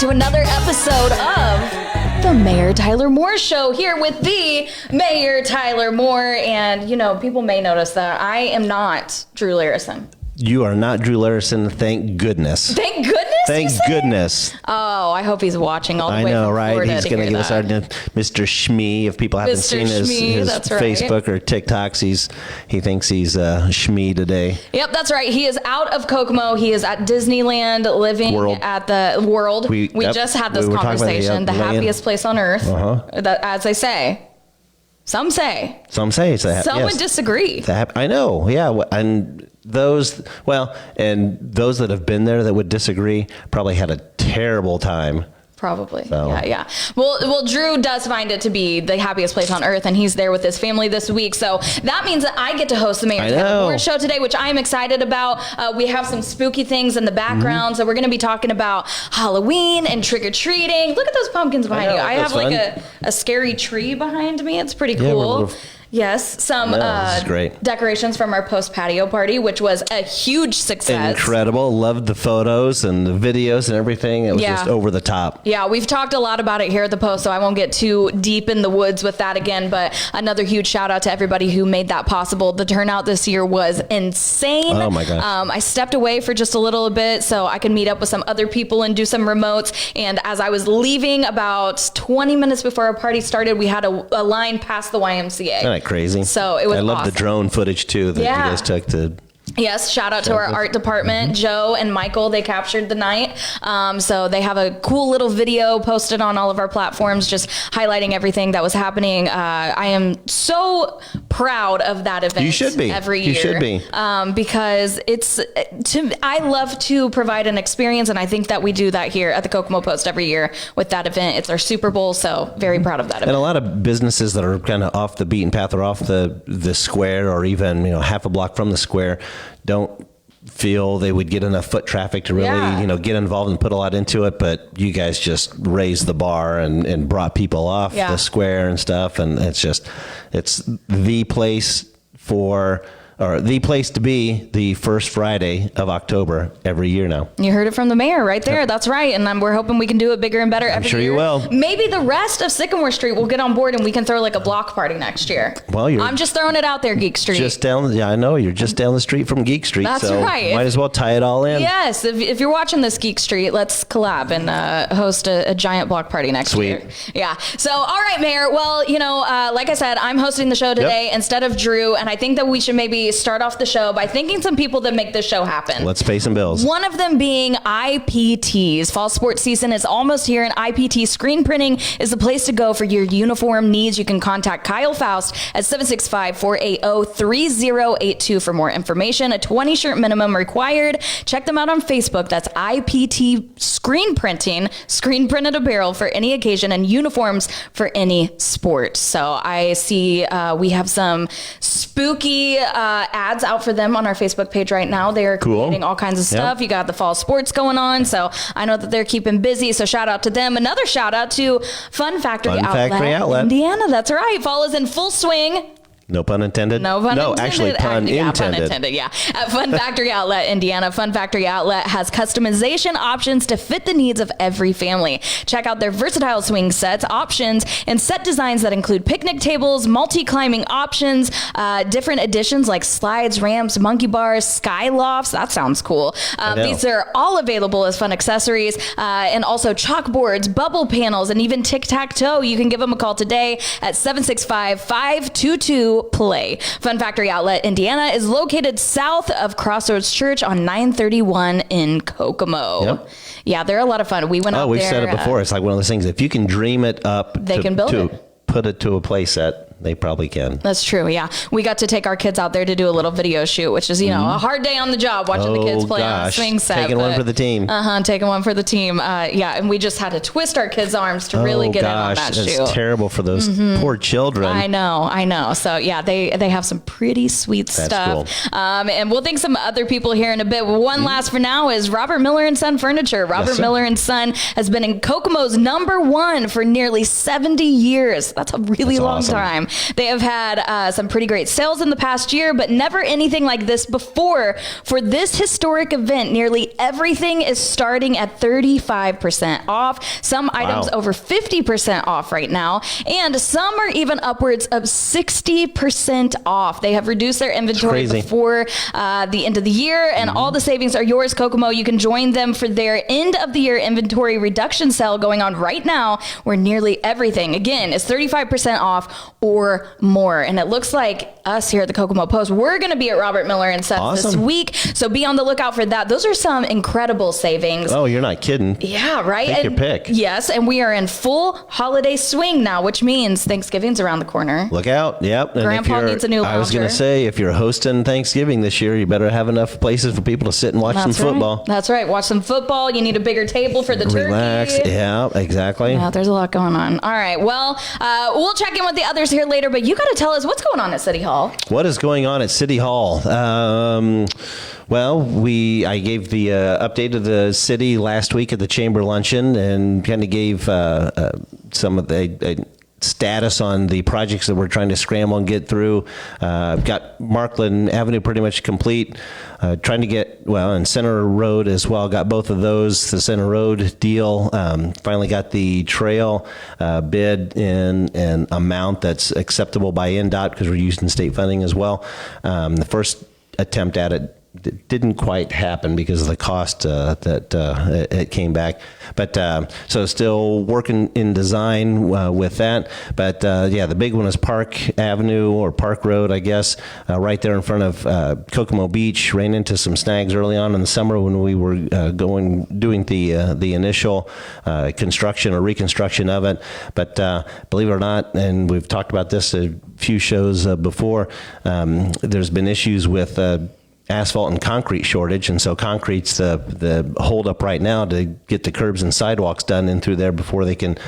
to another episode of the Mayor Tyler Moore Show, here with the Mayor Tyler Moore. And, you know, people may notice that I am not Drew Larison. You are not Drew Larison, thank goodness. Thank goodness? Thank goodness. Oh, I hope he's watching all the way know, from right? Florida. He's going to give us our Mr. Shmee. If people haven't seen his Facebook or TikToks, he thinks he's Shmee today. Yep, that's right. He is out of Kokomo. He is at Disneyland, living at the World. We just had this conversation. The happiest place on earth, as they say. Some say. Some would disagree. I know, yeah. And those that have been there that would disagree probably had a terrible time. Probably. So. Yeah. Well, Drew does find it to be the happiest place on earth, and he's there with his family this week. So that means that I get to host the Mayor Tyler Moore Show today, which I'm excited about. We have some spooky things in the background, so we're going to be talking about Halloween and trick-or-treating. Look at those pumpkins behind you. I have like a scary tree behind me. It's pretty cool. Yes, some decorations from our post-patio party, which was a huge success. Incredible. Loved the photos and the videos and everything. It was just over the top. Yeah, we've talked a lot about it here at the Post, so I won't get too deep in the woods with that again, but another huge shout out to everybody who made that possible. The turnout this year was insane. Oh my gosh. I stepped away for just a little bit so I could meet up with some other people and do some remotes, and as I was leaving about 20 minutes before our party started, we had a line past the YMCA. Crazy. So it was awesome. I love the drone footage too that you guys took to. Yes, shout out to our art department, Joe and Michael. They captured the night. So they have a cool little video posted on all of our platforms, just highlighting everything that was happening. I am so proud of that event. You should be. Every year. You should be. Because I love to provide an experience, and I think that we do that here at the Kokomo Post every year with that event. It's our Super Bowl, so very proud of that event. And a lot of businesses that are kind of off the beaten path or off the square, or even half a block from the square, don't feel they would get enough foot traffic to really, get involved and put a lot into it. But you guys just raised the bar and brought people off the square and stuff. And it's the place the place to be the first Friday of October every year now. You heard it from the mayor right there. Yep. That's right. And we're hoping we can do it bigger and better every year. I'm sure you will. Maybe the rest of Sycamore Street will get on board and we can throw like a block party next year. Well, I'm just throwing it out there, Geek Street. I know. You're just down the street from Geek Street. That's right. Might as well tie it all in. Yes. If you're watching this, Geek Street, let's collab and host a giant block party next year. Yeah. So, all right, Mayor. Well, like I said, I'm hosting the show today instead of Drew. And I think that we should maybe start off the show by thanking some people that make this show happen. Let's pay some bills. One of them being IPTs. Fall sports season is almost here, and IPT Screen Printing is the place to go for your uniform needs. You can contact Kyle Faust at 765-480-3082 for more information. A 20-shirt minimum required. Check them out on Facebook. That's IPT Screen Printing, screen printed apparel for any occasion and uniforms for any sport. So I see we have some spooky ads out for them on our Facebook page right now. They're creating all kinds of stuff. You got the fall sports going on, so I know that they're keeping busy, so shout out to them. Another shout out to Fun Factory Outlet, Indiana. That's right. Fall is in full swing. No pun intended? No pun intended. Actually, pun intended. Pun intended, yeah. At Fun Factory Outlet, Indiana, Fun Factory Outlet has customization options to fit the needs of every family. Check out their versatile swing sets, options, and set designs that include picnic tables, multi-climbing options, different additions like slides, ramps, monkey bars, sky lofts. That sounds cool. These are all available as fun accessories, and also chalkboards, bubble panels, and even tic-tac-toe. You can give them a call today at 765-522 play. Fun Factory Outlet Indiana is located south of Crossroads Church on 931 in Kokomo. Yep. Yeah, they're a lot of fun. We went out there. We've said it before. It's like one of those things. If you can dream it up, they can build it. Put it to a play set. They probably can. That's true, yeah. We got to take our kids out there to do a little video shoot, which is, a hard day on the job watching the kids play on the swing set. Taking one for the team. Taking one for the team. And we just had to twist our kids' arms to really get in on that shoot. It's terrible for those poor children. I know. So, yeah, they have some pretty sweet stuff. Cool. And we'll thank some other people here in a bit. One last for now is Robert Miller & Son Furniture. Robert Miller & Son has been in Kokomo's #1 for nearly 70 years. That's a really long time. They have had some pretty great sales in the past year, but never anything like this before. For this historic event, nearly everything is starting at 35% off. Some items over 50% off right now, and some are even upwards of 60% off. They have reduced their inventory before the end of the year, and all the savings are yours, Kokomo. You can join them for their end of the year inventory reduction sale going on right now, where nearly everything, again, is 35% off or more. And it looks like us here at the Kokomo Post, we're going to be at Robert Miller and Seth this week, so be on the lookout for that. Those are some incredible savings. Oh, you're not kidding. Yeah, right? Take your pick. Yes, and we are in full holiday swing now, which means Thanksgiving's around the corner. Look out. Yep. And Grandpa needs a new lounger. I was going to say, if you're hosting Thanksgiving this year, you better have enough places for people to sit and watch some football. That's right. Watch some football. You need a bigger table for the turkey. Relax. Yeah, exactly. Yeah, there's a lot going on. All right. Well, we'll check in with the others here later, but you got to tell us what's going on at City Hall. What is going on at City Hall? Well, I gave the update of the city last week at the Chamber Luncheon and kind of gave some of the status on the projects that we're trying to scramble and get through. Got Markland Avenue pretty much complete. Trying to get, and Center Road as well. Got both of those. The Center Road deal. Finally got the trail bid in an amount that's acceptable by NDOT because we're using state funding as well. The first attempt at it didn't quite happen because of the cost that it came back. But so still working in design with that. But the big one is Park Avenue or Park Road, I guess, right there in front of Kokomo Beach. Ran into some snags early on in the summer when we were doing the initial construction or reconstruction of it. But believe it or not, and we've talked about this a few shows before, there's been issues with asphalt and concrete shortage, and so concrete's the hold up right now to get the curbs and sidewalks done in through there before they can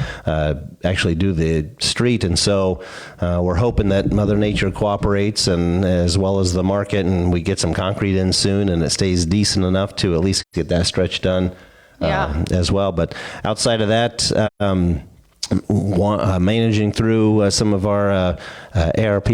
actually do the street. And so we're hoping that Mother Nature cooperates, and as well as the market, and we get some concrete in soon and it stays decent enough to at least get that stretch done as well. But outside of that, managing through some of our ARP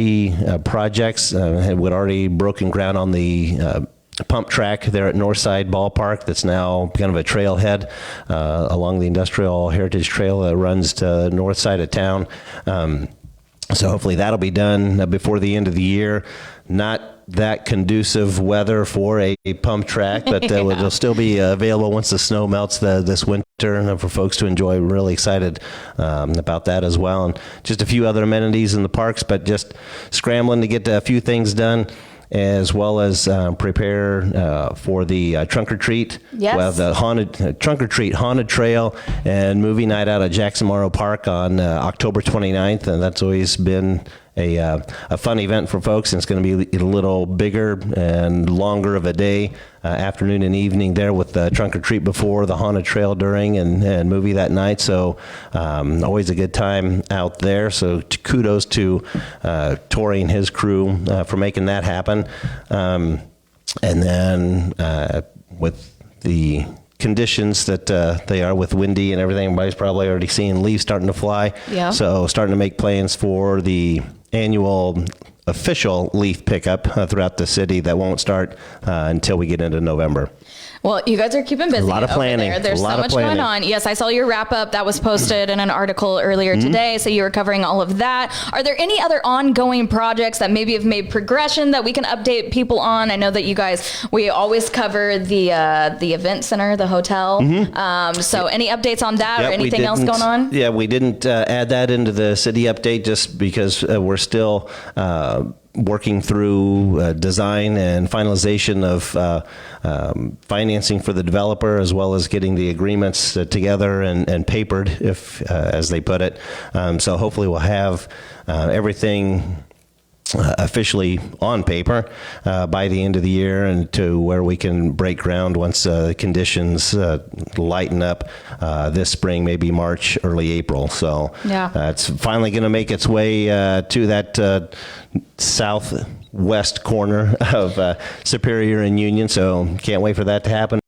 projects. We'd already broken ground on the pump track there at Northside Ballpark that's now kind of a trailhead along the Industrial Heritage Trail that runs to the north side of town. So hopefully that'll be done before the end of the year. Not that conducive weather for a pump track, but it'll still be available once the snow melts this winter, and for folks to enjoy. We're really excited about that as well. And just a few other amenities in the parks, but just scrambling to get a few things done, as well as prepare for the trunk or treat. Yes. Well, the haunted trunk or treat, haunted trail, and movie night out at Jackson Morrow Park on October 29th, and that's always been a fun event for folks, and it's going to be a little bigger and longer of a day, afternoon and evening there, with the trunk or treat before, the haunted trail during, and movie that night. So always a good time out there. So kudos to Tori and his crew for making that happen. And then with the conditions that they are with windy and everything, everybody's probably already seeing leaves starting to fly. Yeah. So starting to make plans for the annual official leaf pickup throughout the city that won't start until we get into November. Well, you guys are keeping busy. A lot of planning. Over there. There's so much going on. Yes, I saw your wrap up that was posted in an article earlier today. So you were covering all of that. Are there any other ongoing projects that maybe have made progression that we can update people on? I know that you guys, we always cover the event center, the hotel. So any updates on that or anything else going on? Yeah, we didn't add that into the city update just because we're still working through design and finalization of financing for the developer, as well as getting the agreements together and papered, if as they put it. So hopefully we'll have everything officially on paper by the end of the year, and to where we can break ground once conditions lighten up this spring, maybe March, early April. So it's finally going to make its way to that southwest corner of Superior and Union. So can't wait for that to happen.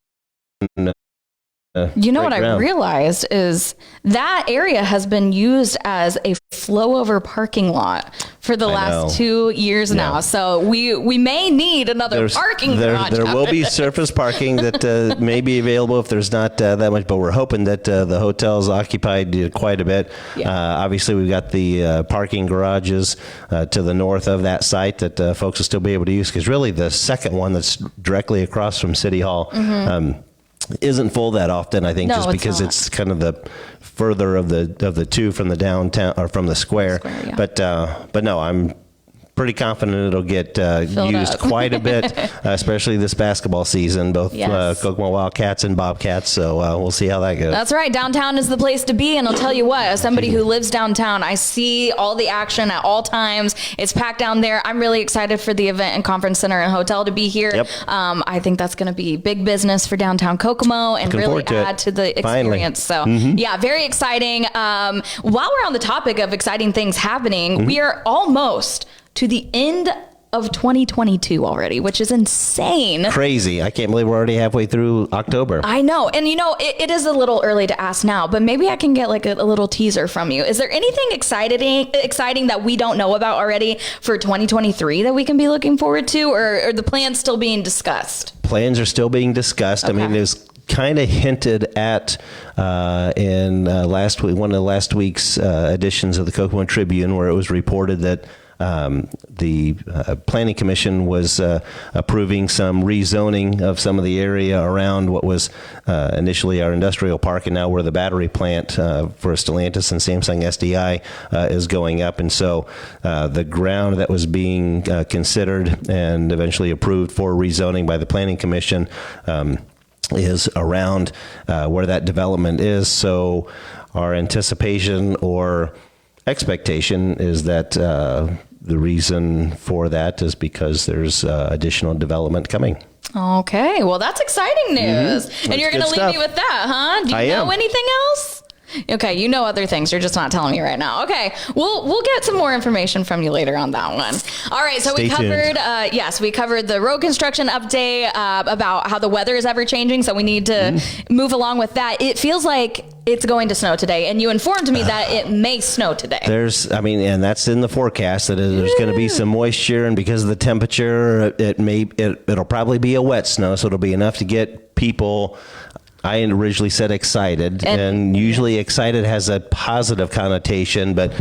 You know what I realized is that area has been used as a flow over parking lot for the last 2 years now. So we may need another parking garage. There will be surface parking that may be available if there's not that much, but we're hoping that the hotel's occupied quite a bit. Obviously, we've got the parking garages to the north of that site that folks will still be able to use, because really the second one that's directly across from City Hall isn't full that often, I think, just because it's kind of the further of the two from the downtown or from the square. But no, I'm pretty confident it'll get used quite a bit, especially this basketball season, both Kokomo Wildcats and Bobcats. So we'll see how that goes. That's right. Downtown is the place to be. And I'll tell you what, as somebody who lives downtown, I see all the action at all times. It's packed down there. I'm really excited for the event and conference center and hotel to be here. I think that's going to be big business for downtown Kokomo and really add to the experience. So yeah, very exciting. While we're on the topic of exciting things happening, we are almost to the end of 2022 already, which is insane. Crazy. I can't believe we're already halfway through October. I know. And it is a little early to ask now, but maybe I can get like a little teaser from you. Is there anything exciting that we don't know about already for 2023 that we can be looking forward to, or are the plans still being discussed? Plans are still being discussed. I mean, there's kind of hinted at in last week, one of the last week's editions of the Kokomo Tribune, where it was reported that the Planning Commission was approving some rezoning of some of the area around what was initially our industrial park, and now where the battery plant for Stellantis and Samsung SDI is going up. And so the ground that was being considered and eventually approved for rezoning by the Planning Commission is around where that development is. So our anticipation or expectation is that the reason for that is because there's additional development coming. Okay, well, that's exciting news. And you're going to leave me with that, huh? Do you know anything else? Okay, you know other things. You're just not telling me right now. Okay, we'll get some more information from you later on that one. All right, so we covered the road construction update about how the weather is ever changing, so we need to move along with that. It feels like it's going to snow today, and you informed me that it may snow today. And that's in the forecast that there's going to be some moisture, and because of the temperature, it'll probably be a wet snow, so it'll be enough to get people. I originally said excited, and usually excited has a positive connotation, but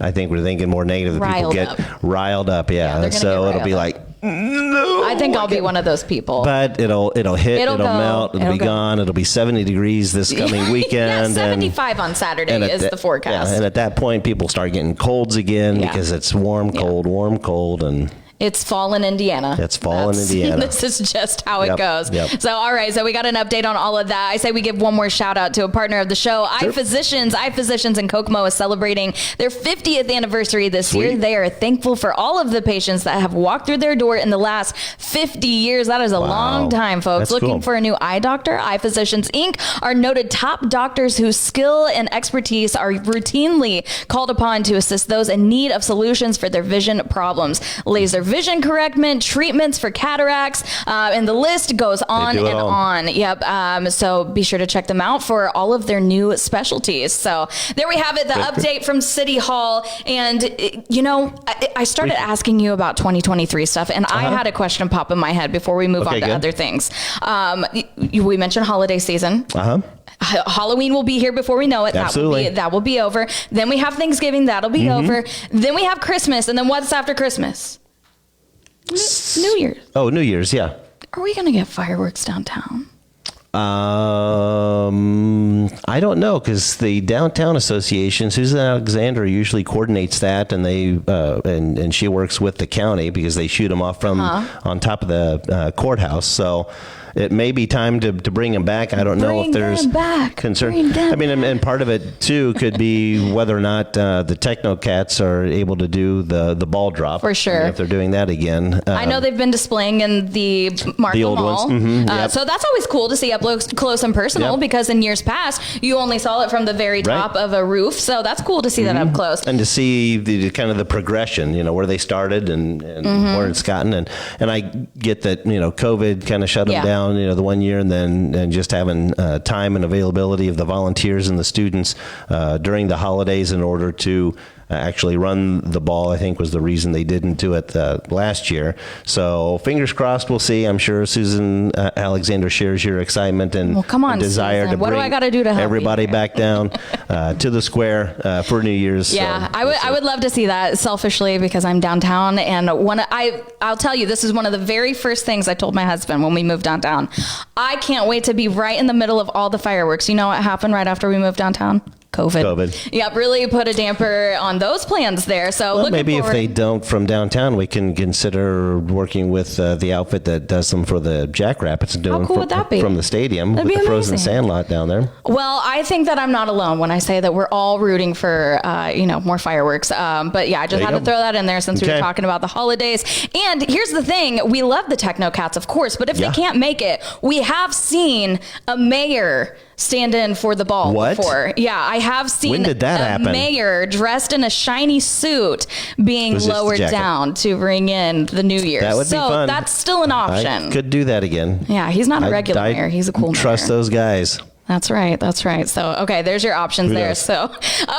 I think we're thinking more negative. People get riled up. Yeah so it'll be like, no. I think I'll be one of those people. But it'll hit, it'll melt, it'll be gone. It'll be 70 degrees this coming weekend. 75 on Saturday is the forecast. Yeah, and at that point, people start getting colds again because it's warm, cold, and... It's fall in Indiana. It's fall in Indiana. This is just how it goes. So, all right. So we got an update on all of that. I say we give one more shout out to a partner of the show, iPhysicians in Kokomo is celebrating their 50th anniversary this year. They are thankful for all of the patients that have walked through their door in the last 50 years. That is a long time, folks. That's Looking for a new eye doctor? iPhysicians Inc. are noted top doctors whose skill and expertise are routinely called upon to assist those in need of solutions for their vision problems. Laser vision correctment, treatments for cataracts, and the list goes on and on. Yep. So be sure to check them out for all of their new specialties. So there we have it, the update from City Hall. And, I started asking you about 2023 stuff, and I had a question pop in my head before we move on to other things. We mentioned holiday season. Halloween will be here before we know it. Absolutely. That will be over. Then we have Thanksgiving. That'll be over. Then we have Christmas. And then what's after Christmas? New Year's. Oh, New Year's, yeah. Are we going to get fireworks downtown? I don't know, because the downtown association, Susan Alexander, usually coordinates that, and they and she works with the county because they shoot them off from on top of the courthouse. So it may be time to bring them back. I don't know if there's concern. I mean, and part of it too could be whether or not the Technocats are able to do the ball drop. For sure. If they're doing that again. I know they've been displaying in the Markham old Mall. Ones. So that's always cool to see up close and personal, because in years past, you only saw it from the very top of a roof. So that's cool to see that up close. And to see the kind of the progression, where they started and where it's gotten. And I get that, COVID kind of shut them down. The 1 year, and just having time and availability of the volunteers and the students during the holidays in order to actually run the ball, I think was the reason they didn't do it last year. So fingers crossed, we'll see. I'm sure Susan Alexander shares your excitement and, come on, and desire Susan. to What do bring I gotta do to help everybody you here? back down to the square for New Year's. Yeah, So I would love to see that selfishly because I'm downtown, and I'll tell you, this is one of the very first things I told my husband when we moved downtown. I can't wait to be right in the middle of all the fireworks. You know what happened right after we moved downtown? COVID. Yep, really put a damper on those plans there. So Well, maybe if they don't from downtown, we can consider working with the outfit that does them for the Jackrabbits and doing cool would that be? from the stadium That'd with be the frozen amazing. sand lot down there. Well, I think that I'm not alone when I say that we're all rooting for, more fireworks. But yeah, I just There had you to go. throw that in there since we were Okay. talking about the holidays. And here's the thing. We love the Technocats, of course, but if Yeah. they can't make it, we have seen a mayor stand in for the ball What? before. Yeah, I have seen When did that a happen? mayor dressed in a shiny suit being Was this the lowered jacket? down to bring in the New Year. That would be so fun. that's still an option. I could do that again. Yeah, he's not a regular mayor. He's a cool Trust mayor. those guys. That's right. That's right. So, okay, there's your options Who there. knows? So,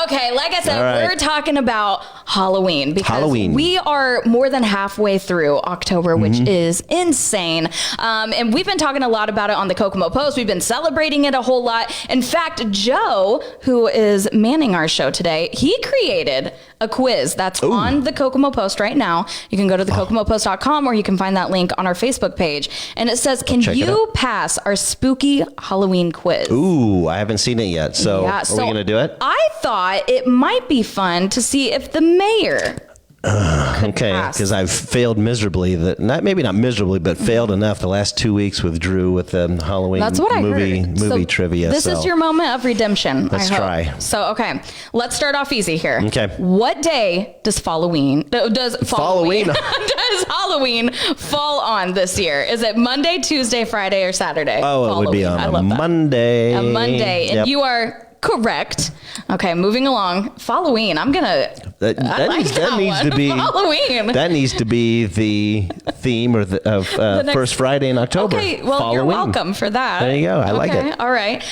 okay, like I said, All right. we're talking about Halloween because Halloween. we are more than halfway through October, which Mm-hmm. is insane. And we've been talking a lot about it on the Kokomo Post. We've been celebrating it a whole lot. In fact, Joe, who is manning our show today, he created a quiz that's on the Kokomo Post right now. You can go to thekokomopost.com or you can find that link on our Facebook page. And it says, can check it you out. pass our spooky Halloween quiz? Ooh, I haven't seen it yet. So Yeah, are so we going to do it? I thought it might be fun to see if the mayor Okay, pass. because I've failed miserably. Maybe not miserably, but failed enough the last 2 weeks with Drew with the Halloween That's what I movie heard. So trivia. This is your moment of redemption. Let's I hope. try. So, okay, let's start off easy here. Okay. What day does Halloween does Halloween. does Halloween fall on this year? Is it Monday, Tuesday, Friday, or Saturday? Oh, it would be Halloween. I on love a that. Monday. A Monday, and Yep. you are correct. Okay, moving along. Halloween. I'm gonna. That I like needs one. to be Halloween. That needs to be the theme of next- first Friday in October. Okay, well, you're Halloween. welcome for that. There you go. I like it. All right.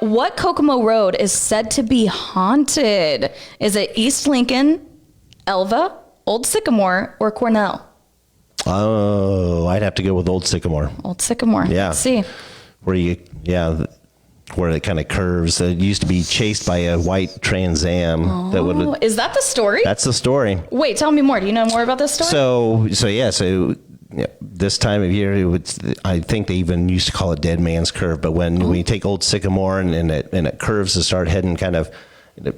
What Kokomo Road is said to be haunted? Is it East Lincoln, Elva, Old Sycamore, or Cornell? Oh, I'd have to go with Old Sycamore. Old Sycamore. Yeah. Let's see. Where it kind of curves. It used to be chased by a white Trans Am. Oh, is that the story? That's the story. Wait, tell me more. Do you know more about this story? So this time of year, I think they even used to call it Dead Man's Curve. But when you take Old Sycamore and it curves to start heading kind of, it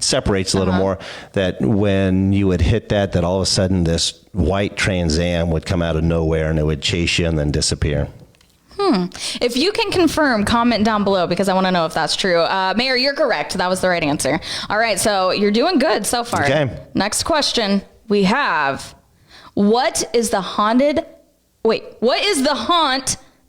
separates a little more, that when you would hit that all of a sudden this white Trans Am would come out of nowhere and it would chase you and then disappear. If you can confirm, comment down below because I want to know if that's true. Mayor, you're correct. That was the right answer. All right, so you're doing good so far. Okay. Next question we have: What is the haunt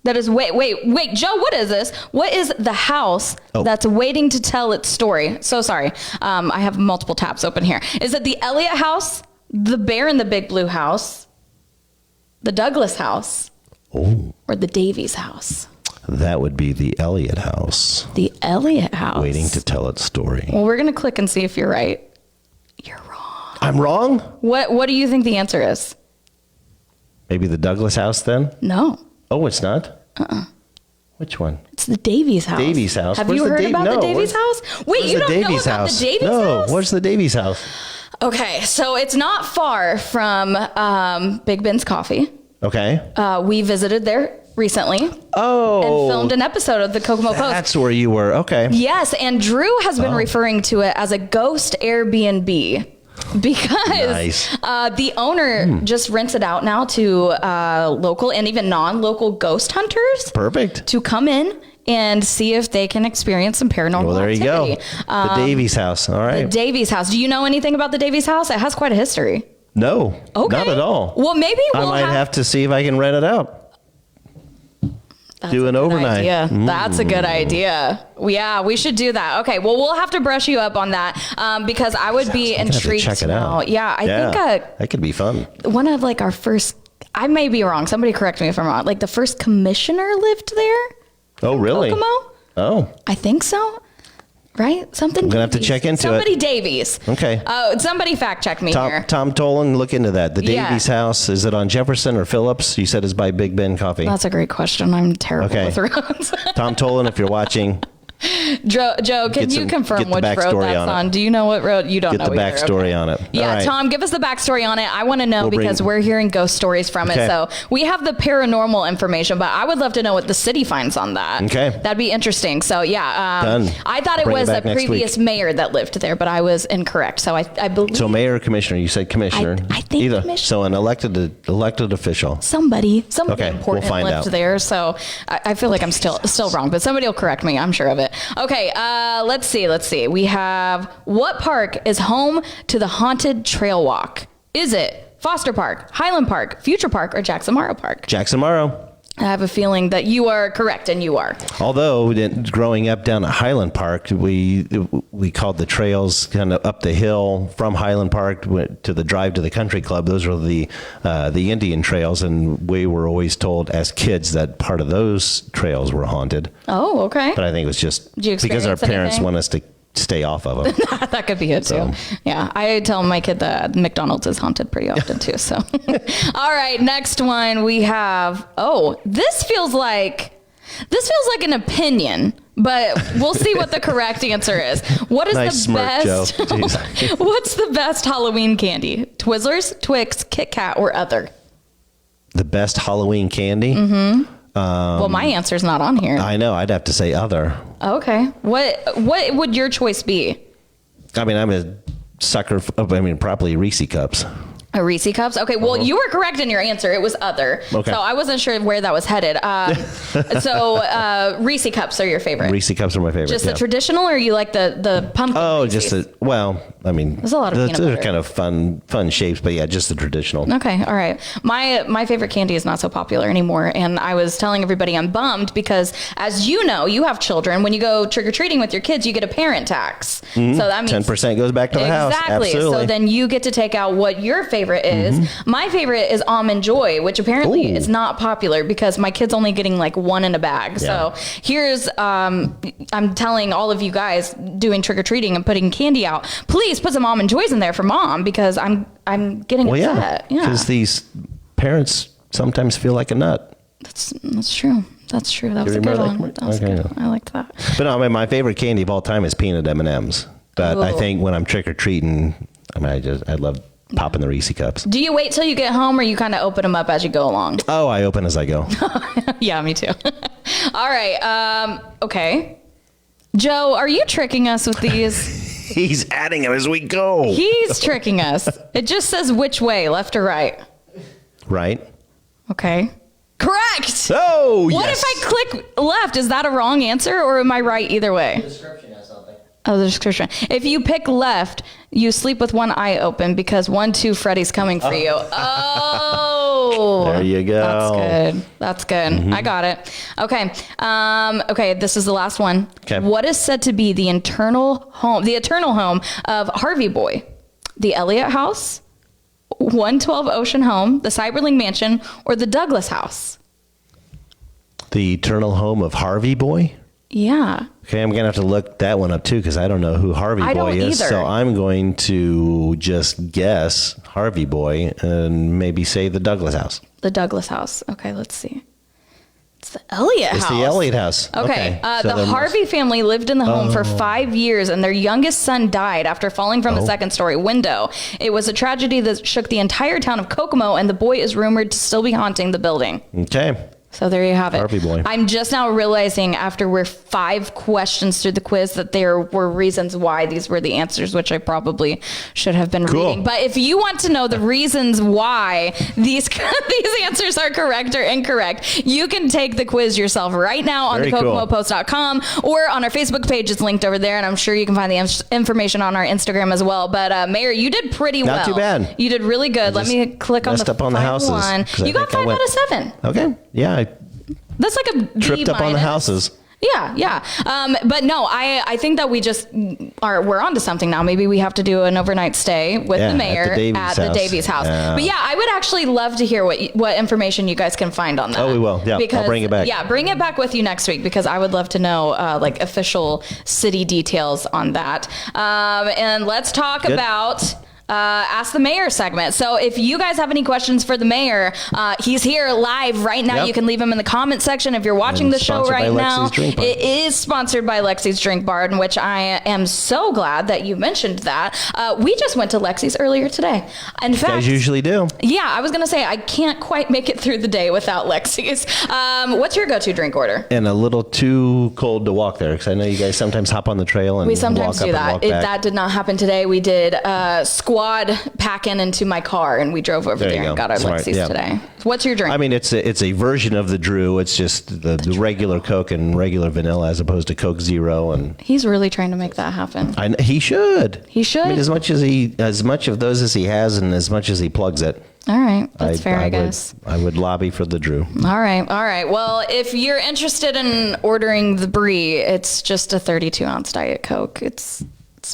that is wait, Joe, what is this? What is the house that's waiting to tell its story? So sorry. I have multiple tabs open here. Is it the Elliott house, the Bear in the Big Blue house, the Douglas house, or the Davies house? That would be the Elliott house. The Elliott house. Waiting to tell its story. Well, we're going to click and see if you're right. You're wrong. I'm wrong? What do you think the answer is? Maybe the Douglas house then? No. Oh, it's not? Which one? It's the Davies house. Davies house. Have Where's you the heard about the no, Davies house? Wait, Where's you the don't know Davies about house? the Davies no, house? where's the Davies house? Okay, so it's not far from Big Ben's Coffee. Okay. We visited there recently and Oh. filmed an episode of the Kokomo Post. That's where you were. Okay. Yes, and Drew has been referring to it as a ghost Airbnb because Nice. the owner just rents it out now to local and even non-local ghost hunters Perfect. to come in and see if they can experience some paranormal Well, there you activity. go. The Davies house. All The right. Davies house. Do you know anything about the Davies house? It has quite a history. No. Okay. Not at all. Well, maybe I we'll might have to see if I can rent it out. That's do a an good overnight. idea. That's a good idea. Yeah, we should do that. Okay, well, we'll have to brush you up on that because I would be I'm gonna have to intrigued check to it out. know. Yeah, I think that could be fun. one of like our first, I may be wrong. Somebody correct me if I'm wrong. Like the first commissioner lived there. Oh, really? Kokomo? Oh, I think so. Right? Something. I'm going to have to check into somebody Davies. Okay. Somebody fact check me here. Tom Tolan, look into that. The Yeah. Davies house, is it on Jefferson or Phillips? You said it's by Big Ben Coffee. That's a great question. I'm terrible with roads. Tom Tolan, if you're watching. Joe, can you confirm which road that's on? Do you know what road? You don't know. Get the backstory on it. Yeah, right. Tom, give us the backstory on it. I want to know because we're hearing ghost stories from it. So we have the paranormal information, but I would love to know what the city finds on that. Okay. That'd be interesting. So yeah, Done. I thought it was a previous mayor that lived there, but I was incorrect. So I believe. So mayor or commissioner? You said commissioner. I think either. Commissioner. So an elected official. Somebody important we'll find lived out. there. So I feel like I'm still wrong, but somebody will correct me. I'm sure of it. Okay. Let's see. We have, what park is home to the haunted trail walk? Is it Foster Park, Highland Park, Future Park, or Jackson Morrow Park? Jackson Morrow. I have a feeling that you are correct, and you are. Although growing up down at Highland Park, we called the trails kind of up the hill from Highland Park to the drive to the country club. Those are the Indian trails, and we were always told as kids that part of those trails were haunted. Oh, okay. But I think it was just Did you because our parents anything? want us to stay off of them. That could be it too. Yeah, I tell my kid that McDonald's is haunted pretty often too. So, all right, next one we have. Oh, this feels like an opinion, but we'll see what the correct answer is. What is nice the smirk, best? Joe. Jeez. What's the best Halloween candy? Twizzlers, Twix, Kit Kat, or other? The best Halloween candy? Mm-hmm. Well, my answer's not on here. I know. I'd have to say other. Okay. What would your choice be? I mean, I'm a sucker. Probably Reese Cups. A Reese Cups? Okay, well, you were correct in your answer. It was other. Okay. So I wasn't sure where that was headed. So Reese Cups are your favorite? Reese Cups are my favorite. Just the traditional, or you like the pumpkin? Oh, Reese's? there's a lot of peanut butter. They're kind of fun shapes, but yeah, just the traditional. Okay, all right. My favorite candy is not so popular anymore, and I was telling everybody I'm bummed because, as you know, you have children. When you go trick-or-treating with your kids, you get a parent tax. Mm-hmm. So that means 10% goes back to the house. Exactly. Absolutely. So then you get to take out what your favorite is. Mm-hmm. My favorite is Almond Joy, which apparently is not popular because my kid's only getting like one in a bag. Yeah. So here's, I'm telling all of you guys doing trick-or-treating and putting candy out, please put some Almond Joys in there for mom because I'm getting upset. Yeah. Because these parents sometimes feel like a nut. That's true. That's true. That was a good one. That was good. I liked that. But no, my favorite candy of all time is peanut M&Ms. But I think when I'm trick-or-treating, I love popping the Reese Cups. Do you wait till you get home, or you kind of open them up as you go along? Oh, I open as I go. Yeah, me too. All right. Okay. Joe, are you tricking us with these? He's adding them as we go. He's tricking us. It just says which way, left or right. Right. Okay. Correct. Oh, what yes. if I click left? Is that a wrong answer, or am I right either way? The description has something. Oh, the description. If you pick left, you sleep with one eye open because 1, 2, Freddy's coming for you. Oh. There you go. That's good. Mm-hmm. I got it. Okay. Okay. This is the last one. Okay. What is said to be the eternal home of Harvey Boy? The Elliott House, 112 Ocean Home, the Cyberling Mansion, or the Douglas House? The eternal home of Harvey Boy? Yeah. Okay, I'm going to have to look that one up too because I don't know who Harvey Boy is. Either. So I'm going to just guess Harvey Boy and maybe say the Douglas House. The Douglas House. Okay, let's see. It's the Elliott House. It's the Elliott House. Okay. The Harvey family lived in the home for 5 years, and their youngest son died after falling from a second-story window. It was a tragedy that shook the entire town of Kokomo, and the boy is rumored to still be haunting the building. Okay. So there you have it. Harvey Boy. I'm just now realizing after we're 5 questions through the quiz that there were reasons why these were the answers, which I probably should have been reading. But if you want to know the reasons why these answers are correct or incorrect, you can take the quiz yourself right now on the KokomoPost.com or on our Facebook page. It's linked over there, and I'm sure you can find the information on our Instagram as well. But Mayor, you did pretty well. Not too bad. You did really good. Let me click on the up on the houses one. You got 5 out of 7. Okay. Yeah. That's like a tripped up on the houses. Yeah. But no, I think that we're onto something now. Maybe we have to do an overnight stay with the mayor at the Davies house. Yeah. But yeah, I would actually love to hear what information you guys can find on that. Oh, we will. Yeah, I'll bring it back. Yeah, bring it back with you next week, because I would love to know like official city details on that. And let's talk about Ask the Mayor segment. So if you guys have any questions for the mayor, he's here live right now. Yep. You can leave him in the comment section if you're watching the show right now. It is sponsored by Lexi's Drink Bar, in which I am so glad that you mentioned that. We just went to Lexi's earlier today. In fact, you guys usually do. Yeah, I was going to say, I can't quite make it through the day without Lexi's. What's your go-to drink order? And a little too cold to walk there, because I know you guys sometimes hop on the trail and we sometimes walk do up that. That did not happen today. We did squad packing into my car, and we drove over there and got our Lexi's today. What's your drink? I mean, it's a version of the Drew. It's just the regular Coke and regular vanilla, as opposed to Coke Zero. And he's really trying to make that happen. He should. He should. I mean, as much of those as he has, and as much as he plugs it. All right. That's fair, I guess. I would lobby for the Drew. All right. Well, if you're interested in ordering the Brie, it's just a 32-ounce Diet Coke. It's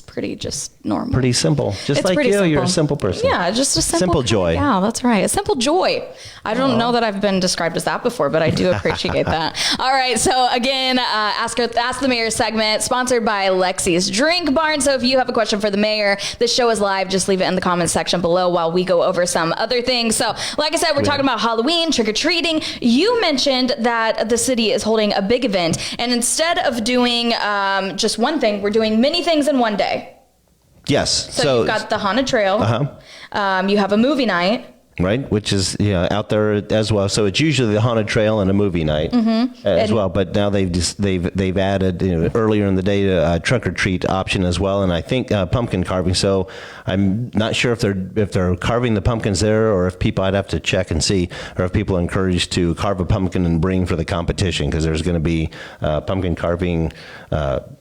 pretty just normal. Pretty simple. Just like you, you're a simple person. Yeah, just a simple joy. Yeah, that's right. A simple joy. I don't know that I've been described as that before, but I do appreciate that. All right. So again, Ask the Mayor segment, sponsored by Lexi's Drink Barn. So if you have a question for the mayor, this show is live. Just leave it in the comments section below while we go over some other things. So like I said, we're talking about Halloween, trick-or-treating. You mentioned that the city is holding a big event, and instead of doing just one thing, we're doing many things in one day. Yes. So you've got the Haunted Trail. You have a movie night. Right, which is out there as well. So it's usually the Haunted Trail and a movie night as well. But now they've added earlier in the day a trunk or treat option as well, and I think pumpkin carving. So I'm not sure if they're carving the pumpkins there, or if people, I'd have to check and see, or if people are encouraged to carve a pumpkin and bring for the competition, because there's going to be pumpkin carving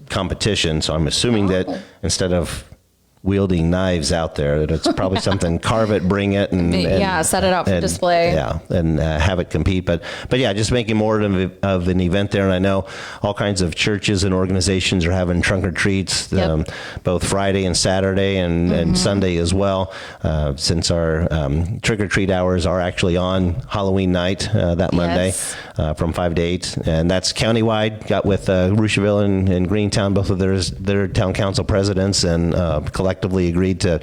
competition. So I'm assuming that instead of wielding knives out there, that it's probably something, carve it, bring it, and set it up for display. Yeah, and have it compete. But yeah, just making more of an event there. And I know all kinds of churches and organizations are having trunk or treats, both Friday and Saturday and Sunday as well, since our trick or treat hours are actually on Halloween night, that Monday, from 5 to 8. And that's countywide. Got with Rocheville and Greentown, both of their town council presidents, and collectively agreed to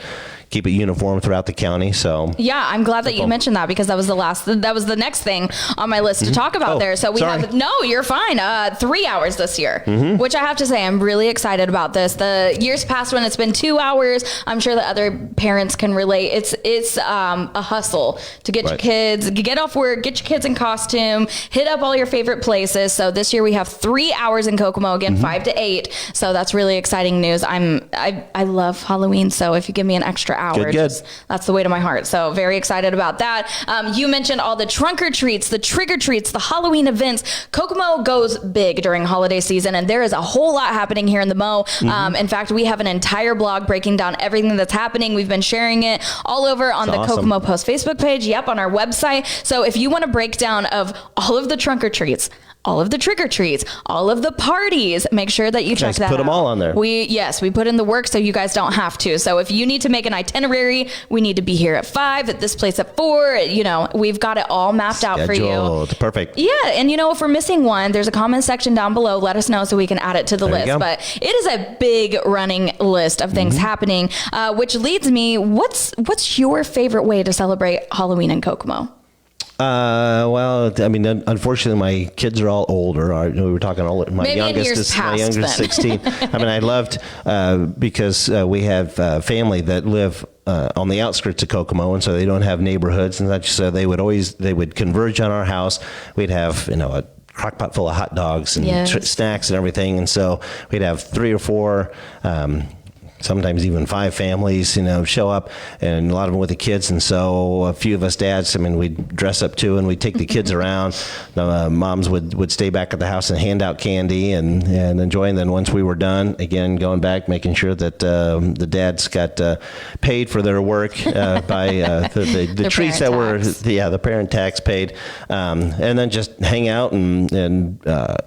keep it uniform throughout the county. So yeah, I'm glad that you mentioned that, because that was the next thing on my list to talk about there. So we have, no, you're fine. 3 hours this year, which I have to say, I'm really excited about this. The years past when it's been 2 hours, I'm sure that other parents can relate. It's a hustle to get your kids, get off work, get your kids in costume, hit up all your favorite places. So this year we have 3 hours in Kokomo, again, 5 to 8. So that's really exciting news. I love Halloween. So if you give me an extra hour, that's the way to my heart. So very excited about that. You mentioned all the trunk or treats, the trick or treats, the Halloween events. Kokomo goes big during holiday season, and there is a whole lot happening here in the Mo. In fact, we have an entire blog breaking down everything that's happening. We've been sharing it all over on the Kokomo Post Facebook page. Yep, on our website. So if you want a breakdown of all of the trunk or treats, all of the trick-or-treats, all of the parties, make sure that you check that out. Put them all on there. We put in the work so you guys don't have to. So if you need to make an itinerary, we need to be here at 5, at this place at 4. We've got it all mapped out for you. Perfect. Yeah, and if we're missing one, there's a comment section down below. Let us know so we can add it to the list. But it is a big running list of things happening, which leads me, what's your favorite way to celebrate Halloween in Kokomo? Well, I mean, unfortunately, my kids are all older. We were talking my youngest is 16. I mean, I loved because we have family that live on the outskirts of Kokomo, and so they don't have neighborhoods and such. So they would converge on our house. We'd have a crock pot full of hot dogs and snacks and everything, and so we'd have 3 or 4 sometimes even 5 families, show up, and a lot of them with the kids. And so a few of us dads, we'd dress up too, and we'd take the kids around. The moms would stay back at the house and hand out candy and enjoy. And then once we were done, again, going back, making sure that the dads got paid for their work by the treats that were, the parent tax paid. And then just hang out and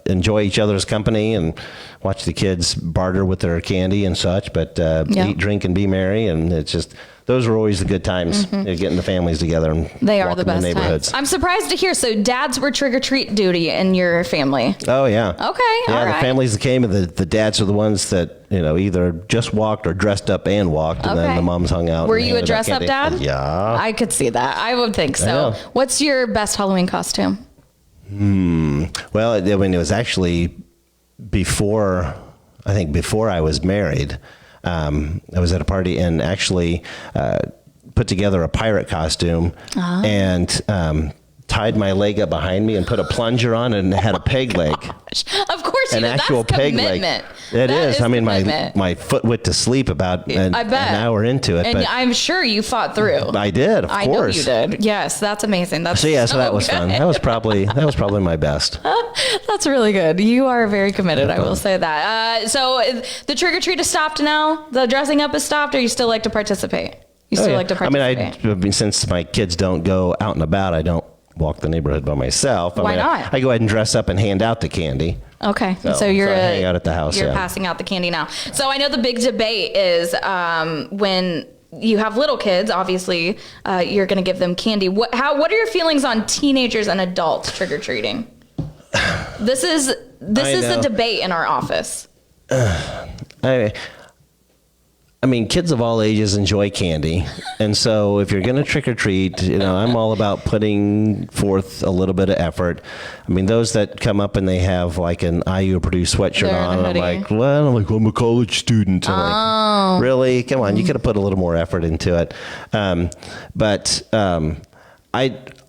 enjoy each other's company and watch the kids barter with their candy and such, but eat, drink, and be merry. And it's just, those were always the good times, getting the families together and they are the walking best the neighborhoods. Times. I'm surprised to hear. So dads were trick-or-treat duty in your family. Oh, yeah. Okay, yeah, all the right. families that came, and the dads are the ones that, either just walked or dressed up and walked, and then the moms hung out. Were you a dress-up dad? Yeah. I could see that. I would think so. What's your best Halloween costume? Well, it was actually before I was married. I was at a party and actually put together a pirate costume and tied my leg up behind me and put a plunger on and had a peg leg. Of course you An did. actual That's peg commitment. leg. It is. Commitment. My foot went to sleep about an hour into it. And but I'm sure you fought through. I did, of course. I know you did. Yes, that's amazing. That's so that was fun. That was probably my best. That's really good. You are very committed. I will say that. So the trick or treat is stopped now. The dressing up is stopped. Or you still like to participate? You still like to participate? Since my kids don't go out and about, I don't walk the neighborhood by myself. Why not? I go ahead and dress up and hand out the candy. Okay, so I hang out at the house. You're passing out the candy now. So I know the big debate is when you have little kids. Obviously, you're going to give them candy. What are your feelings on teenagers and adults trick or treating? This is the debate in our office. Kids of all ages enjoy candy. And so if you're going to trick or treat, I'm all about putting forth a little bit of effort. Those that come up and they have like an IU Purdue sweatshirt on, and I'm a college student. I'm like, really? Come on, you could have put a little more effort into it.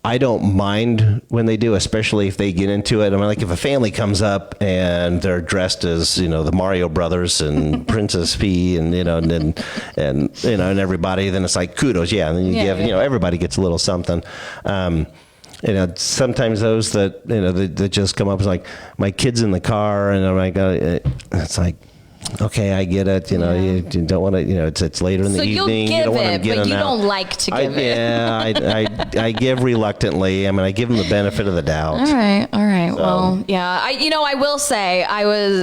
I don't mind when they do, especially if they get into it. Like if a family comes up and they're dressed as, the Mario Brothers and Princess P and everybody, then it's like kudos. Yeah. And then you give, everybody gets a little something. Sometimes those that, that just come up is like, my kid's in the car, and I'm like, it's like, okay, I get it. You don't want to. It's later in the evening. You don't want to get it, but you don't like to give it. Yeah, I give reluctantly. I give them the benefit of the doubt. All right. So. Well, yeah. I will say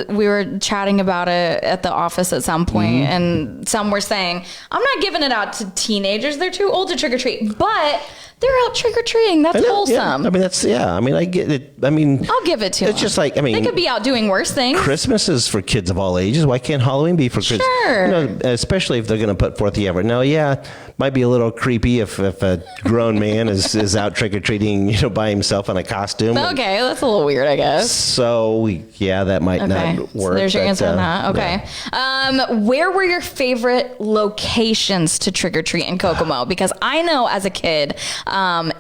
we were chatting about it at the office at some point, and some were saying, I'm not giving it out to teenagers. They're too old to trick or treat, but they're out trick or treating. That's wholesome. Yeah. I get it. I'll give it to them. It's just like, they could be out doing worse things. Christmas is for kids of all ages. Why can't Halloween be for kids? Sure. Especially if they're going to put forth the effort. Now, might be a little creepy if a grown man is out trick or treating, by himself in a costume. Okay, that's a little weird, I guess. So that might not work. So there's your answer on that. Okay. Yeah. Where were your favorite locations to trick or treat in Kokomo? Because I know as a kid,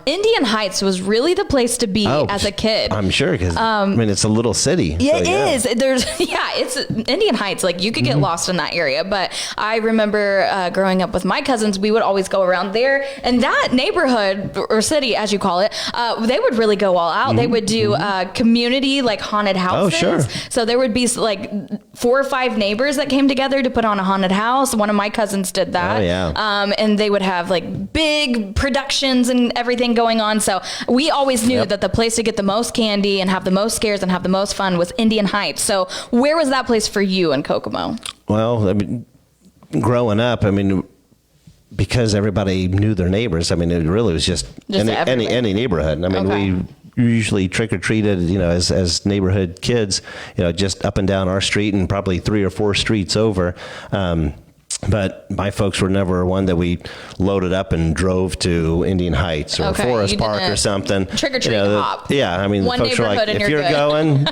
Indian Heights was really the place to be as a kid. I'm sure, because it's a little city. It is. It's Indian Heights. Like you could get lost in that area. But I remember growing up with my cousins, we would always go around there, and that neighborhood or city, as you call it, they would really go all out. They would do community like haunted houses. Oh, sure. So there would be like 4 or 5 neighbors that came together to put on a haunted house. One of my cousins did that. Oh, yeah. And they would have like big productions and everything going on. So we always knew that the place to get the most candy and have the most scares and have the most fun was Indian Heights. So where was that place for you in Kokomo? Well, growing up, because everybody knew their neighbors, it really was just any neighborhood. We usually trick or treated, as neighborhood kids, just up and down our street and probably 3 or 4 streets over. But my folks were never one that we loaded up and drove to Indian Heights or Forest Park or something. Trick or treat hop. Yeah, one folks were like, if you're going,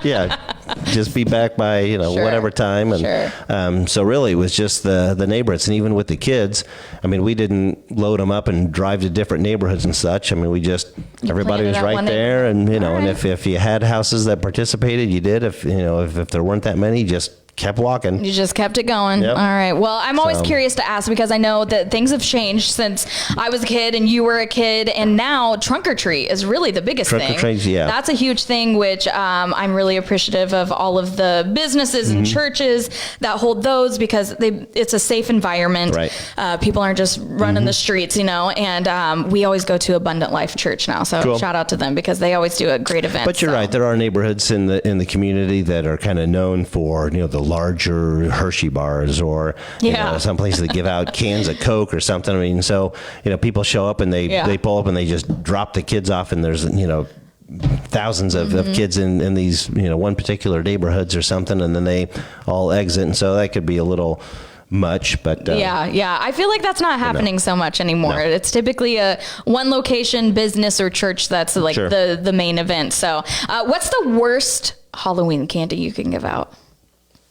just be back by whatever time. And so really, it was just the neighborhoods, and even with the kids, we didn't load them up and drive to different neighborhoods and such. We just everybody was right there, and and if you had houses that participated, you did. If there weren't that many, just kept walking. You just kept it going. Yep. All right. Well, I'm always curious to ask because I know that things have changed since I was a kid and you were a kid, and now trunk or treat is really the biggest thing. Trunk or treat, yeah. That's a huge thing, which I'm really appreciative of all of the businesses and churches that hold those because it's a safe environment. Right. People aren't just running the streets, and we always go to Abundant Life Church now. So Cool. shout out to them because they always do a great event. But you're right. There are neighborhoods in the community that are kind of known for, the larger Hershey bars or some places that give out cans of Coke or something. I mean, so, people show up and they pull up and they just drop the kids off, and there's, thousands of kids in these, one particular neighborhoods or something, and then they all exit. And so that could be a little much, but I feel like that's not happening so much anymore. No. It's typically a one location business or church that's like the main event. So what's the worst Halloween candy you can give out?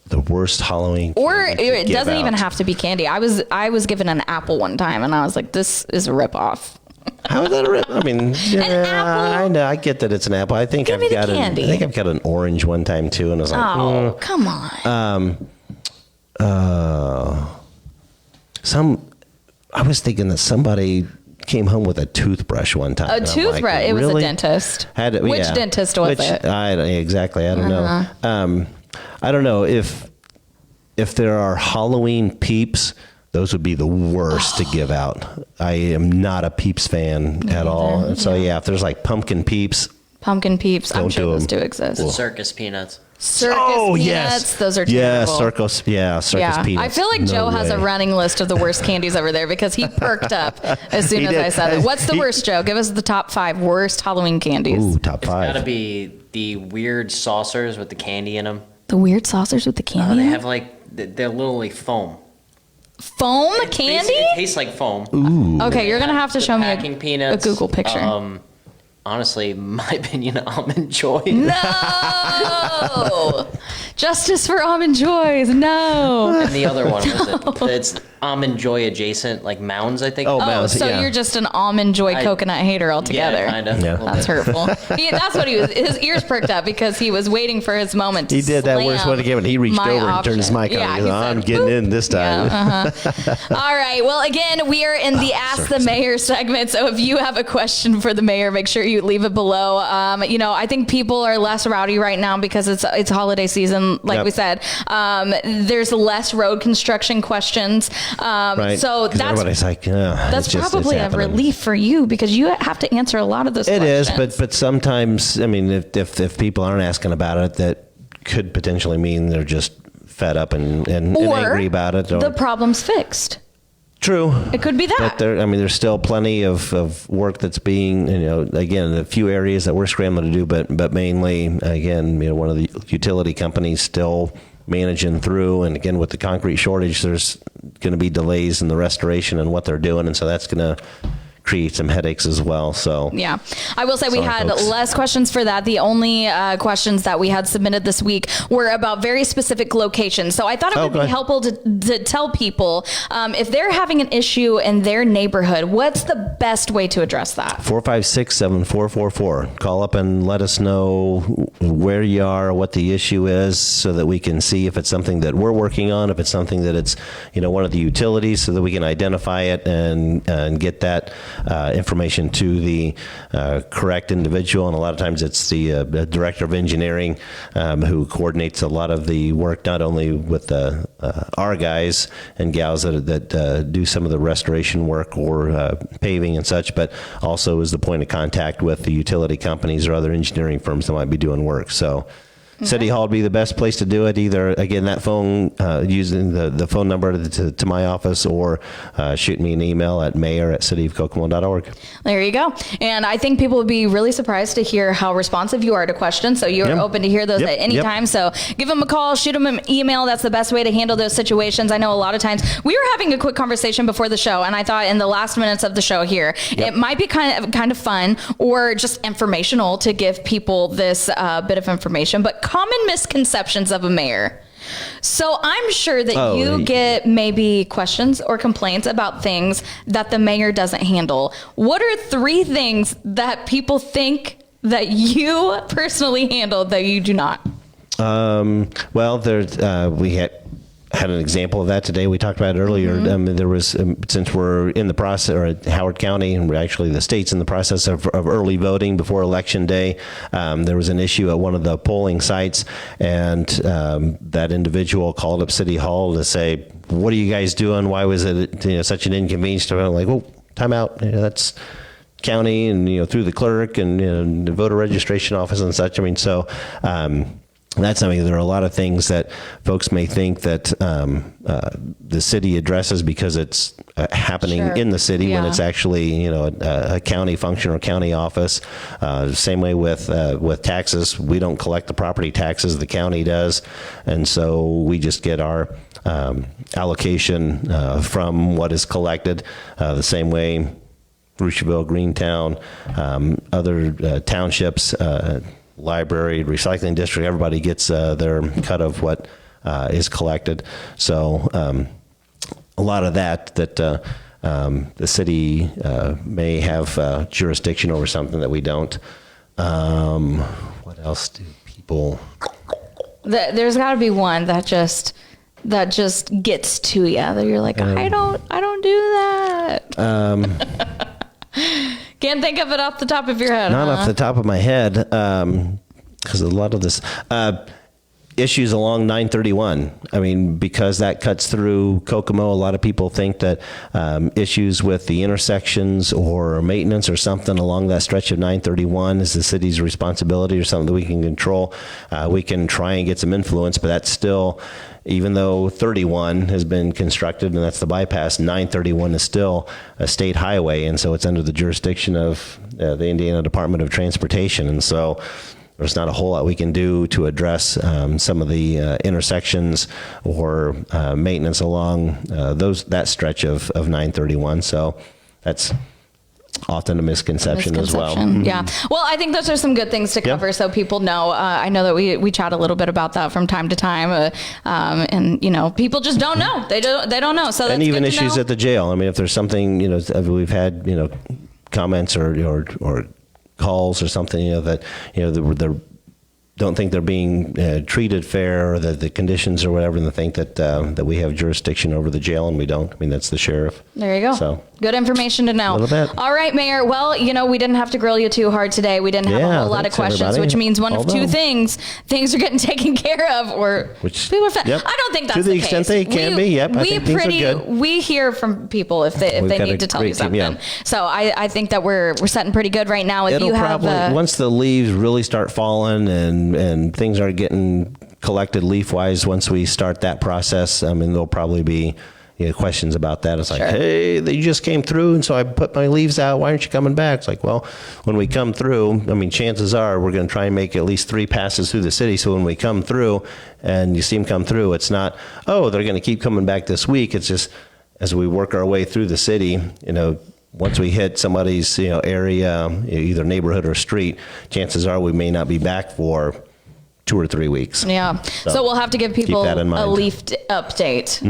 The worst Halloween candy or it doesn't even have to be candy. I was given an apple one time and I was like, this is a ripoff. How is that a rip? I mean, apple? I know. I get that it's an apple. I think I've got an orange one time too, and I was like, come on. I was thinking that somebody came home with a toothbrush one time. A toothbrush? Like, it was really? a dentist. Which dentist was it? Exactly. I don't know. I don't know if there are Halloween Peeps. Those would be the worst to give out. I am not a Peeps fan at all. And so if there's like pumpkin Peeps, I'm sure those do exist. Well, circus peanuts. Circus peanuts, those are terrible. Circus peanuts. I feel like Joe has a running list of the worst candies over there because he perked up as soon as I said it. What's the worst, Joe? Give us the top 5 worst Halloween candies. Ooh, top 5. It's gotta be the weird saucers with the candy in them. The weird saucers with the candy? They have they're literally foam. Foam candy? It tastes like foam. Ooh. Okay, you're gonna have to show me a Google picture. Honestly, my opinion, Almond Joy. No! Justice for Almond Joys. No. And the other one, was it? It's Almond Joy adjacent, like mounds, I think. Mounds, so you're just an Almond Joy coconut hater altogether. Yeah, kind of. Yeah. That's hurtful. That's what he was. His ears perked up because he was waiting for his moment to He did that worst one again, and he reached over and turned his mic on. Yeah, He goes, I'm getting in this time. Yeah, All right. Well, again, we are in the Ask the Mayor segment. So if you have a question for the mayor, make sure you leave it below. I think people are less rowdy right now because it's holiday season, like we said. There's less road construction questions. Right. So everybody's like, that's probably a relief for you because you have to answer a lot of those questions. It is, but sometimes, I mean, if people aren't asking about it, that could potentially mean they're just fed up and angry about it. Or the problem's fixed. True. It could be that. But there's still plenty of work that's being, again, a few areas that we're scrambling to do, but mainly, again, one of the utility companies still managing through. And again, with the concrete shortage, there's going to be delays in the restoration and what they're doing. And so that's going to create some headaches as well. So yeah, I will say we had less questions for that. The only questions that we had submitted this week were about very specific locations. So I thought it would be helpful to tell people if they're having an issue in their neighborhood, what's the best way to address that? 456-7444. Call up and let us know where you are, what the issue is, so that we can see if it's something that we're working on, if it's something that it's one of the utilities, so that we can identify it and get that information to the correct individual. And a lot of times it's the director of engineering who coordinates a lot of the work, not only with our guys and gals that do some of the restoration work or paving and such, but also is the point of contact with the utility companies or other engineering firms that might be doing work. So City Hall would be the best place to do it. Either, again, that phone, using the phone number to my office, or shoot me an email at mayor@cityofkokomo.org. There you go. And I think people would be really surprised to hear how responsive you are to questions. So you're open to hear those at any time. So give them a call, shoot them an email. That's the best way to handle those situations. I know a lot of times we were having a quick conversation before the show, and I thought in the last minutes of the show here, it might be kind of fun or just informational to give people this bit of information. But common misconceptions of a mayor. So I'm sure that you get maybe questions or complaints about things that the mayor doesn't handle. What are 3 things that people think that you personally handle that you do not? Well, we had an example of that today. We talked about it earlier. There was, since we're in the process, or at Howard County, and actually the state's in the process of early voting before Election Day, there was an issue at one of the polling sites, and that individual called up City Hall to say, "What are you guys doing? Why was it such an inconvenience?" I'm like, "Well, time out. That's county, and through the clerk and the voter registration office and such." I mean, so. That's something. There are a lot of things that folks may think that the city addresses because it's happening in the city when it's actually a county function or county office. Same way with taxes. We don't collect the property taxes; the county does, and so we just get our allocation from what is collected. The same way, Rushville, Greentown, other townships. Library, recycling district, everybody gets their cut of what is collected. So a lot of that the city may have jurisdiction over something that we don't. What else do people? There's got to be one that just gets to you. That you're like, I don't do that. Can't think of it off the top of your head. Not off the top of my head, because a lot of this issues along 931. I mean, because that cuts through Kokomo, a lot of people think that issues with the intersections or maintenance or something along that stretch of 931 is the city's responsibility or something that we can control. We can try and get some influence, but that's still, even though 31 has been constructed and that's the bypass, 931 is still a state highway, and so it's under the jurisdiction of the Indiana Department of Transportation. And so there's not a whole lot we can do to address some of the intersections or maintenance along that stretch of 931. So that's often a misconception as well. Yeah. Well, I think those are some good things to cover so people know. I know that we chat a little bit about that from time to time, and people just don't know. They don't know. So that's and even good to issues know. at the jail. I mean, if there's something we've had comments or calls or something that they're don't think they're being treated fair, or that the conditions or whatever, and they think that we have jurisdiction over the jail, and we don't. I mean, that's the sheriff. There you go. So good information to know. A little bit. All right, Mayor. Well, we didn't have to grill you too hard today. We didn't have a whole lot of questions, everybody. Which means one of two things are getting taken care of, or people are yep. I don't think that's to the extent case. they can be. Yep. I think things are good. We hear from people if they need to tell you something. Yeah. So I think that we're setting pretty good right now. If you have once the leaves really start falling and things are getting collected leaf wise, once we start that process, I mean, there'll probably be questions about that. It's like, hey, they just came through, and so I put my leaves out. Why aren't you coming back? It's like, well, when we come through, I mean, chances are we're going to try and make at least 3 passes through the city. So when we come through and you see them come through, it's not, they're going to keep coming back this week. It's just, as we work our way through the city, once we hit somebody's area, either neighborhood or street, chances are we may not be back for 2 or 3 weeks. Yeah. So we'll have to give people a leaf update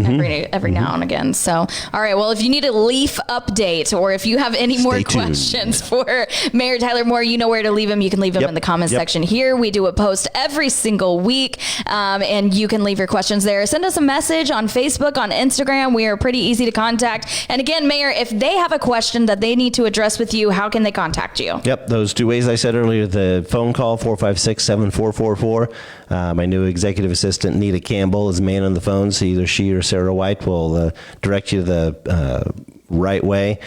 every now and again. So, all right. Well, if you need a leaf update, or if you have any more questions for Mayor Tyler Moore, you know where to leave them. You can leave them in the comments section here. We do a post every single week, and you can leave your questions there. Send us a message on Facebook, on Instagram. We are pretty easy to contact. And again, Mayor, if they have a question that they need to address with you, how can they contact you? Yep. Those 2 ways I said earlier, the phone call, 456-7444. My new executive assistant, Nita Campbell, is man on the phone, so either she or Sarah White will direct you to the right way,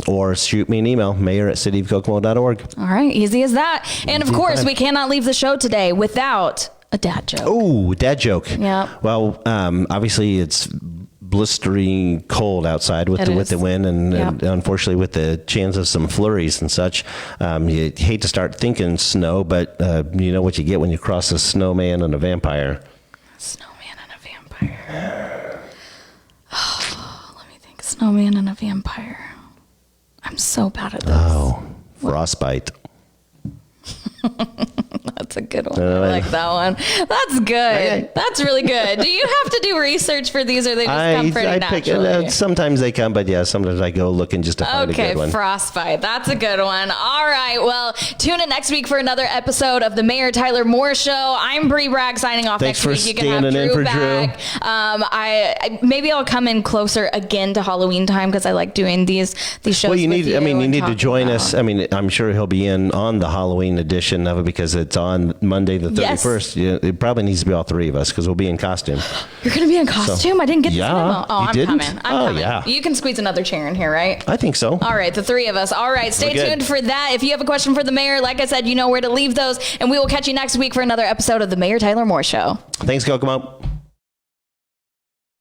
or shoot me an email, mayor@cityofkokomo.org. All right, easy as that. And of course, we cannot leave the show today without a dad joke. Oh, dad joke. Yeah. Well, obviously it's blistering cold outside with the wind, and unfortunately with the chance of some flurries and such. You hate to start thinking snow, but you know what you get when you cross a snowman and a vampire. Snowman and a vampire. Oh, let me think. Snowman and a vampire. I'm so bad at this. Oh, frostbite. That's a good one. I like that one. That's good. Okay. That's really good. Do you have to do research for these, or they just come pretty naturally? Sometimes they come, but yeah, sometimes I go looking just to find a good one. Okay, Frostbite. That's a good one. All right. Well, tune in next week for another episode of the Mayor Tyler Moore Show. I'm Bree Bragg signing off. Thanks next for week. You can have standing in Drew for back. Drew. Maybe I'll come in closer again to Halloween time because I like doing these shows. Well, you need. you need to join us. I mean, I'm sure he'll be in on the Halloween edition of it because it's on Monday the 31st. Yes. It probably needs to be all three of us because we'll be in costume. You're going to be in costume? I didn't get this memo. Oh, I'm didn't? coming. I'm coming. Yeah. You can squeeze another chair in here, right? I think so. All right, the three of us. All right, stay tuned for that. If you have a question for the mayor, like I said, you know where to leave those. And we will catch you next week for another episode of the Mayor Tyler Moore Show. Thanks, Kokomo.